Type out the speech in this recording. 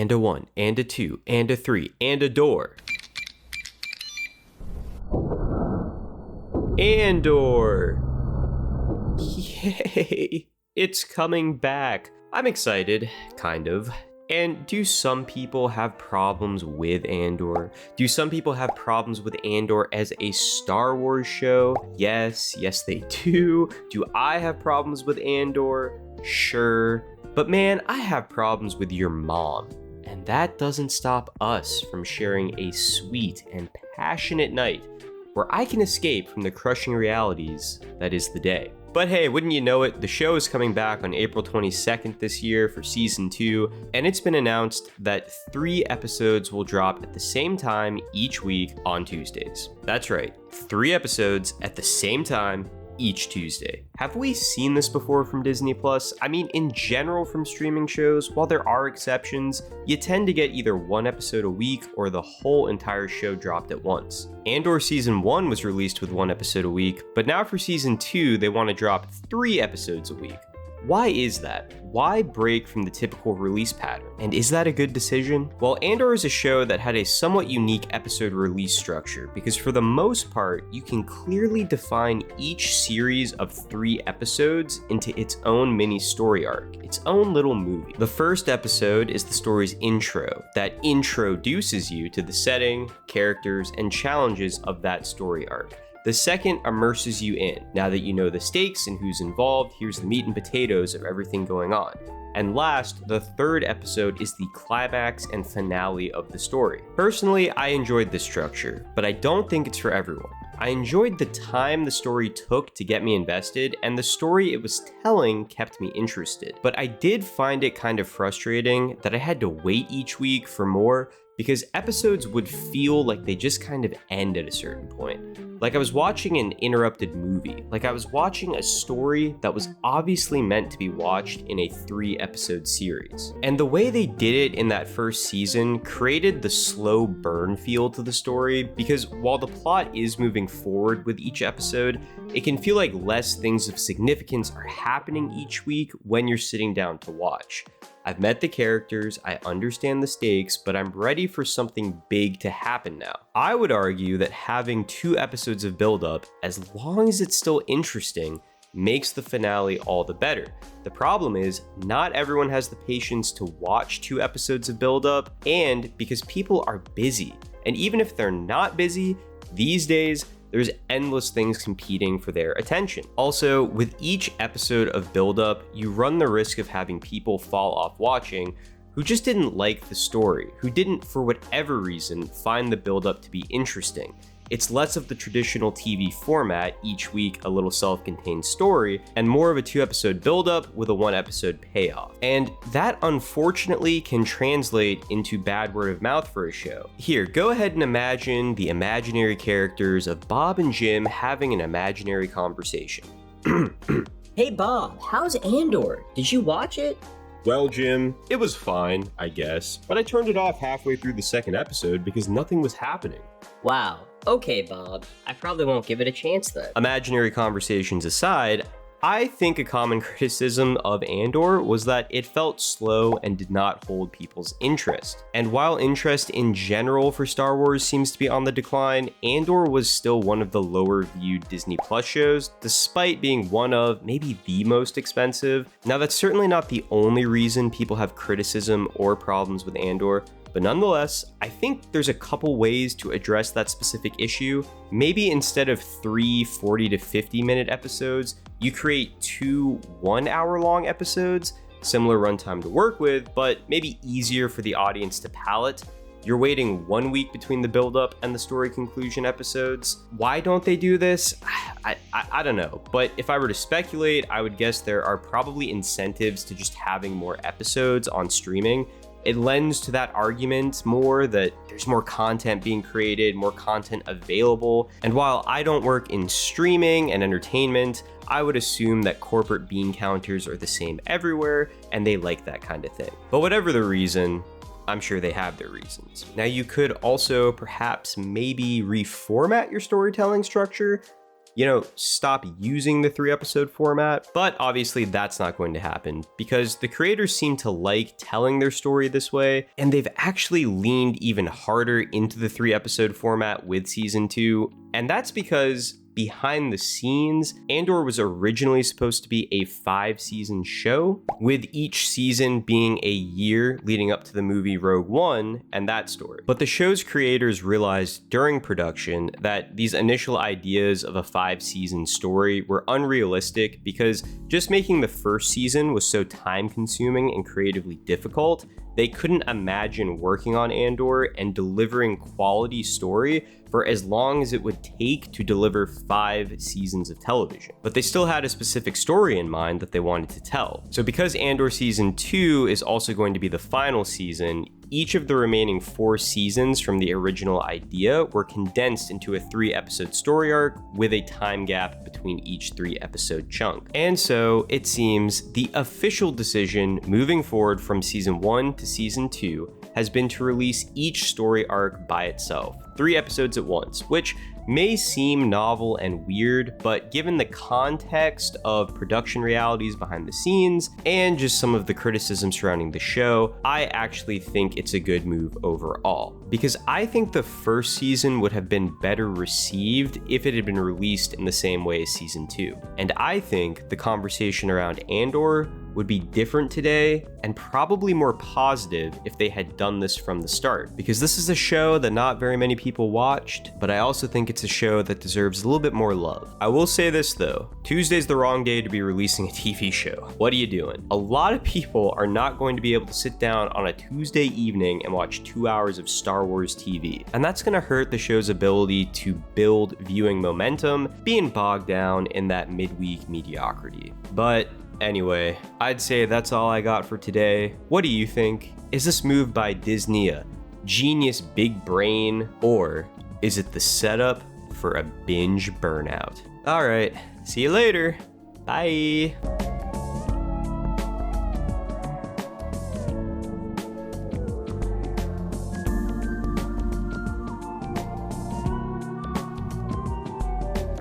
and a 1, and a 2, and a 3, and a door. Andor! Yay! It's coming back. I'm excited, kind of. And do some people have problems with Andor? Do some people have problems with Andor as a Star Wars show? Yes, they do. Do I have problems with Andor? Sure. But man, I have problems with your mom. And that doesn't stop us from sharing a sweet and passionate night where I can escape from the crushing realities that is the day. But hey, wouldn't you know it, the show is coming back on April 22nd this year for season 2, and it's been announced that 3 episodes will drop at the same time each week on Tuesdays. That's right, 3 episodes at the same time each Tuesday. Have we seen this before from Disney Plus? I mean, in general from streaming shows, while there are exceptions, you tend to get either 1 episode a week or the whole entire show dropped at once. Andor Season 1 was released with 1 episode a week, but now for Season 2, they want to drop 3 episodes a week. Why is that? Why break from the typical release pattern? And is that a good decision? Well, Andor is a show that had a somewhat unique episode release structure because for the most part, you can clearly define each series of 3 episodes into its own mini story arc, its own little movie. The first episode is the story's intro that introduces you to the setting, characters, and challenges of that story arc. The second immerses you in. Now that you know the stakes and who's involved, here's the meat and potatoes of everything going on. And last, the third episode is the climax and finale of the story. Personally, I enjoyed this structure, but I don't think it's for everyone. I enjoyed the time the story took to get me invested, and the story it was telling kept me interested. But I did find it kind of frustrating that I had to wait each week for more because episodes would feel like they just kind of end at a certain point. Like I was watching an interrupted movie, like I was watching a story that was obviously meant to be watched in a 3-episode series. And the way they did it in that first season created the slow burn feel to the story because while the plot is moving forward with each episode, it can feel like less things of significance are happening each week when you're sitting down to watch. I've met the characters, I understand the stakes, but I'm ready for something big to happen now. I would argue that having 2 episodes of build-up, as long as it's still interesting, makes the finale all the better. The problem is, not everyone has the patience to watch 2 episodes of build-up, and because people are busy. And even if they're not busy, these days, there's endless things competing for their attention. Also, with each episode of build-up, you run the risk of having people fall off watching who just didn't like the story, who didn't, for whatever reason, find the build-up to be interesting. It's less of the traditional TV format, each week a little self-contained story, and more of a 2-episode build-up with a 1-episode payoff. And that unfortunately can translate into bad word of mouth for a show. Here, go ahead and imagine the imaginary characters of Bob and Jim having an imaginary conversation. Hey Bob, how's Andor? Did you watch it? Well, Jim, it was fine, I guess, but I turned it off halfway through the 2nd episode because nothing was happening. Wow. Okay, Bob. I probably won't give it a chance then. Imaginary conversations aside, I think a common criticism of Andor was that it felt slow and did not hold people's interest. And while interest in general for Star Wars seems to be on the decline, Andor was still one of the lower viewed Disney Plus shows, despite being one of, maybe the most expensive. Now that's certainly not the only reason people have criticism or problems with Andor, but nonetheless, I think there's a couple ways to address that specific issue. Maybe instead of 3 40 to 50 minute episodes, you create 2 1-hour-long episodes, similar runtime to work with, but maybe easier for the audience to palate. You're waiting 1 week between the build-up and the story conclusion episodes. Why don't they do this? I don't know, but if I were to speculate, I would guess there are probably incentives to just having more episodes on streaming. It lends to that argument more that there's more content being created, more content available. And while I don't work in streaming and entertainment, I would assume that corporate bean counters are the same everywhere and they like that kind of thing. But whatever the reason, I'm sure they have their reasons. Now you could also perhaps maybe reformat your storytelling structure. stop using the 3-episode format. But obviously that's not going to happen because the creators seem to like telling their story this way, and they've actually leaned even harder into the 3-episode format with season 2. And that's because behind the scenes, Andor was originally supposed to be a 5-season show, with each season being a year leading up to the movie Rogue One and that story. But the show's creators realized during production that these initial ideas of a 5-season story were unrealistic because just making the first season was so time-consuming and creatively difficult. They couldn't imagine working on Andor and delivering quality story for as long as it would take to deliver 5 seasons of television. But they still had a specific story in mind that they wanted to tell. So because Andor Season 2 is also going to be the final season, each of the remaining 4 seasons from the original idea were condensed into a 3-episode story arc with a time gap between each 3-episode chunk. And so it seems the official decision moving forward from Season 1 to Season 2 has been to release each story arc by itself, 3 episodes at once, which may seem novel and weird, but given the context of production realities behind the scenes and just some of the criticism surrounding the show, I actually think it's a good move overall. Because I think the first season would have been better received if it had been released in the same way as Season 2. And I think the conversation around Andor would be different today and probably more positive if they had done this from the start. Because this is a show that not very many people watched, but I also think it's a show that deserves a little bit more love. I will say this though, Tuesday's the wrong day to be releasing a TV show. What are you doing? A lot of people are not going to be able to sit down on a Tuesday evening and watch 2 hours of Star Wars TV. And that's gonna hurt the show's ability to build viewing momentum, being bogged down in that midweek mediocrity. But anyway, I'd say that's all I got for today. What do you think? Is this move by Disney a genius big brain, or is it the setup for a binge burnout? All right, see you later. Bye.